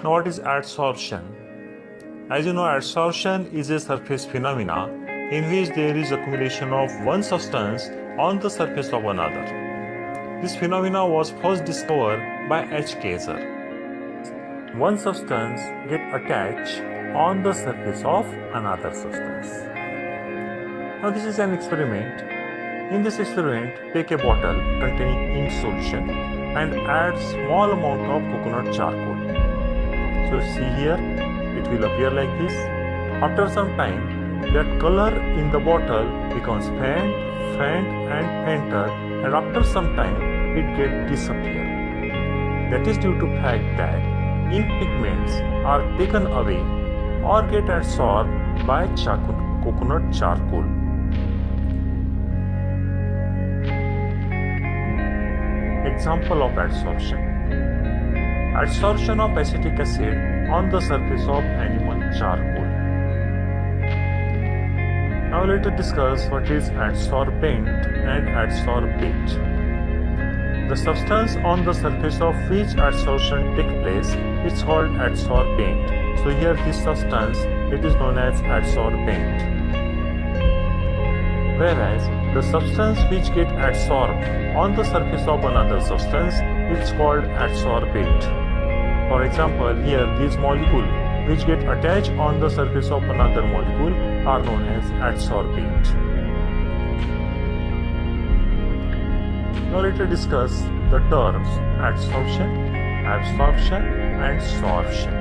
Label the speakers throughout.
Speaker 1: Now, what is adsorption? As you know, adsorption is a surface phenomena in which there is accumulation of one substance on the surface of another. This phenomena was first discovered by H. Kayser. One substance gets attached on the surface of another substance. Now, this is an experiment. In this experiment, take a bottle containing ink solution and add small amount of coconut charcoal. So see here, it will appear like this. After some time, that color in the bottle becomes faint and fainter, and after some time it gets disappear. That is due to fact that ink pigments are taken away or get adsorbed by coconut charcoal. Example of adsorption. Adsorption of acetic acid on the surface of animal charcoal. Now let us discuss what is adsorbent and adsorbate. The substance on the surface of which adsorption takes place is called adsorbent. So here this substance, it is known as adsorbent. Whereas the substance which gets adsorbed on the surface of another substance, it's called adsorbate. For example, here these molecules which get attached on the surface of another molecule are known as adsorbate. Now let us discuss the terms adsorption, absorption and sorption.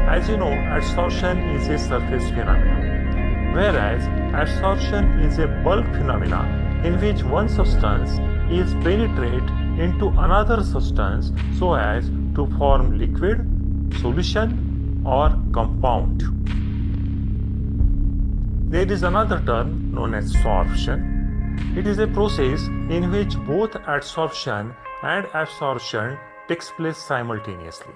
Speaker 1: As you know, adsorption is a surface phenomenon, whereas adsorption is a bulk phenomena in which one substance is penetrated into another substance so as to form liquid, solution or compound. There is another term known as sorption. It is a process in which both adsorption and absorption takes place simultaneously.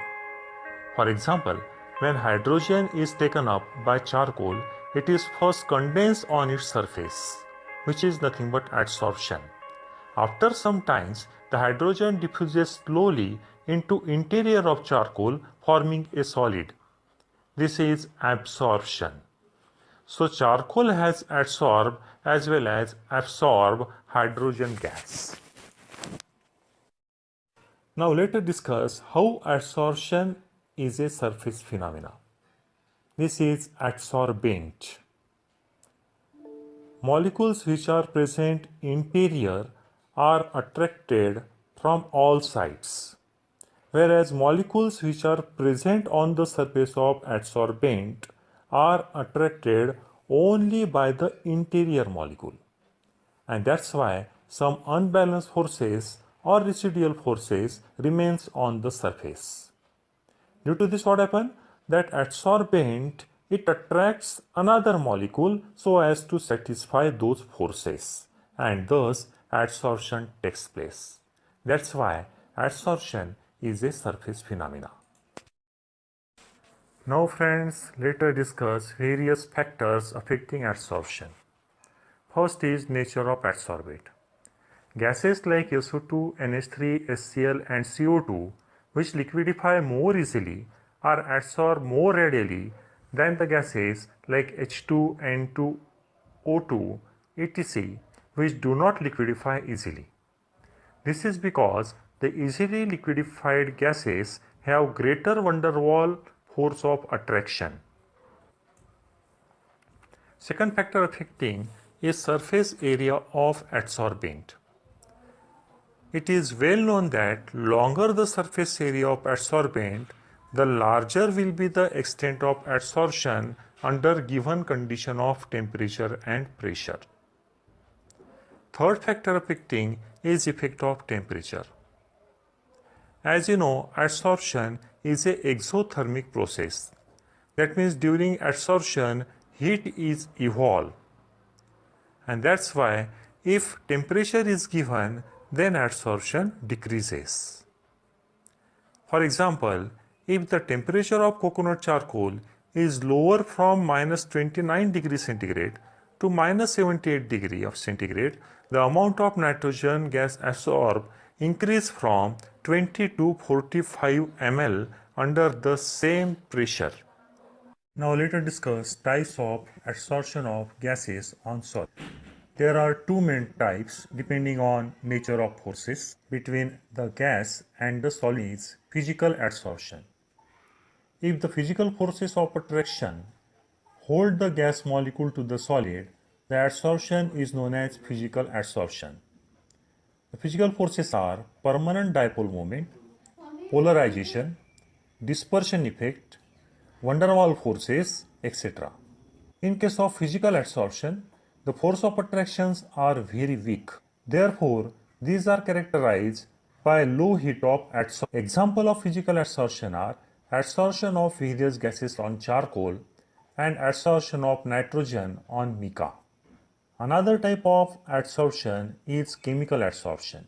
Speaker 1: For example, when hydrogen is taken up by charcoal, it is first condensed on its surface, which is nothing but adsorption. After some time, the hydrogen diffuses slowly into interior of charcoal, forming a solid. This is absorption. So charcoal has adsorbed as well as absorbed hydrogen gas. Now let us discuss how adsorption is a surface phenomena. This is adsorbent. Molecules which are present interior are attracted from all sides, whereas molecules which are present on the surface of adsorbent are attracted only by the interior molecule. And that's why some unbalanced forces or residual forces remains on the surface. Due to this, what happens? That adsorbent, it attracts another molecule so as to satisfy those forces, and thus adsorption takes place. That's why adsorption is a surface phenomena. Now friends, let us discuss various factors affecting adsorption. First is nature of adsorbate. Gases like SO2, NH3, HCl and CO2, which liquidify more easily, are adsorbed more readily than the gases like H2, N2, O2, etc., which do not liquidify easily. This is because the easily liquefied gases have greater van der Waals force of attraction. Second factor affecting is surface area of adsorbent. It is well known that longer the surface area of adsorbent, the larger will be the extent of adsorption under given condition of temperature and pressure. Third factor affecting is effect of temperature. As you know, adsorption is an exothermic process. That means during adsorption, heat is evolved. And that's why if temperature is given, then adsorption decreases. For example, if the temperature of coconut charcoal is lower from minus 29 degrees centigrade to minus 78 degree of centigrade, the amount of nitrogen gas absorbed increase from 20 to 45 ml under the same pressure. Now let us discuss types of adsorption of gases on solid. There are two main types depending on nature of forces between the gas and the solid's physical adsorption. If the physical forces of attraction hold the gas molecule to the solid, the adsorption is known as physical adsorption. The physical forces are permanent dipole moment, polarization, dispersion effect, van der Waals forces, etc. In case of physical adsorption, the force of attractions are very weak. Therefore, these are characterized by low heat of adsorption. Example of physical adsorption are adsorption of various gases on charcoal and adsorption of nitrogen on mica. Another type of adsorption is chemical adsorption.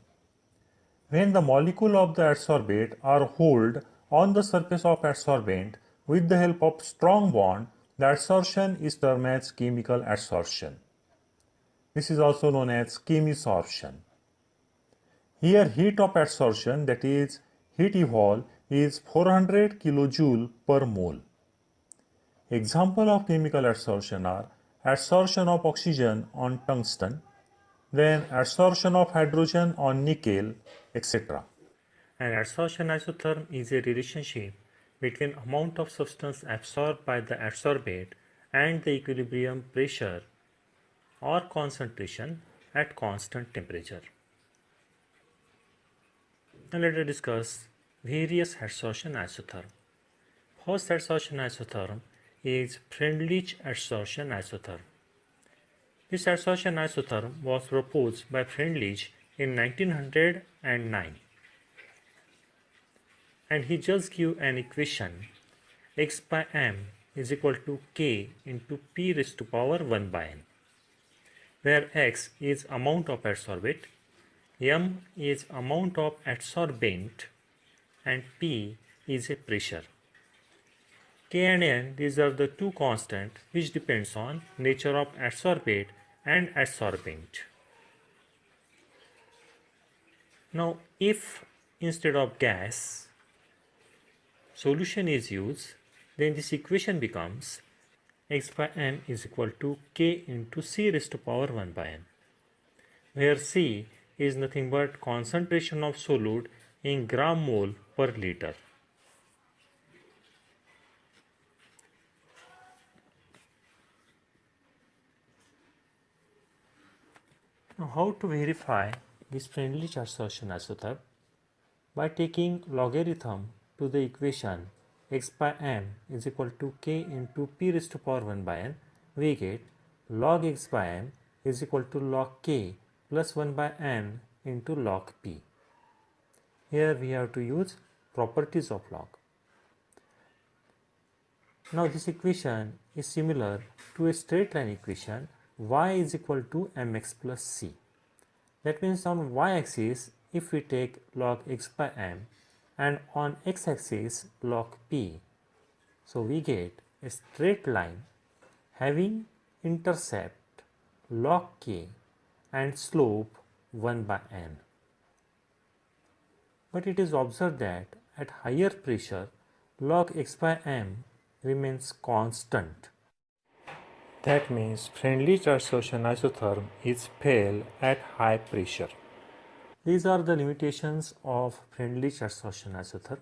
Speaker 1: When the molecule of the adsorbate are held on the surface of adsorbent with the help of strong bond, the adsorption is termed as chemical adsorption. This is also known as chemisorption. Here heat of adsorption, that is heat evol, is 400 kJ per mole. Example of chemical adsorption are adsorption of oxygen on tungsten, then adsorption of hydrogen on nickel, etc. An adsorption isotherm is a relationship between amount of substance absorbed by the adsorbate and the equilibrium pressure or concentration at constant temperature. Now let us discuss various adsorption isotherm. First adsorption isotherm is Freundlich adsorption isotherm. This adsorption isotherm was proposed by Freundlich in 1909, and he just gave an equation: x by m is equal to k into p raised to power 1 by n, where x is amount of adsorbate, m is amount of adsorbent, and p is a pressure. K and n, these are the two constants which depends on nature of adsorbate and adsorbent. Now if instead of gas solution is used, then this equation becomes x by m is equal to k into c raised to power 1 by n, where c is nothing but concentration of solute in gram mole per liter. Now how to verify this Freundlich adsorption isotherm? By taking logarithm to the equation x by m is equal to k into p raised to power 1 by n, we get log x by m is equal to log k plus 1 by n into log p. Here we have to use properties of log. Now this equation is similar to a straight line equation y is equal to mx plus c. That means on y-axis, if we take log x by m and on x-axis log p, so we get a straight line having intercept log k and slope 1 by n. But it is observed that at higher pressure log x by m remains constant. That means Freundlich adsorption isotherm is fail at high pressure. These are the limitations of Freundlich adsorption isotherm.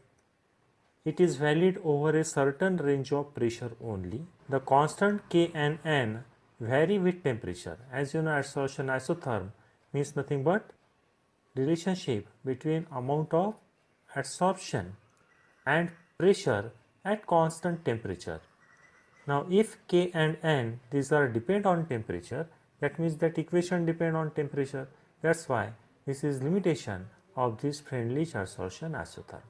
Speaker 1: It is valid over a certain range of pressure only. The constant K and N vary with temperature. As you know, adsorption isotherm means nothing but relationship between amount of adsorption and pressure at constant temperature. Now if K and N, these are depend on temperature, that means that equation depend on temperature. That's why this is limitation of this Freundlich adsorption isotherm.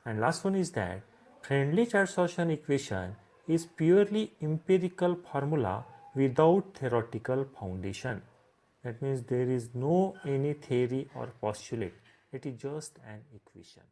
Speaker 1: And last one is that Freundlich adsorption equation is purely empirical formula without theoretical foundation. That means there is no any theory or postulate. It is just an equation.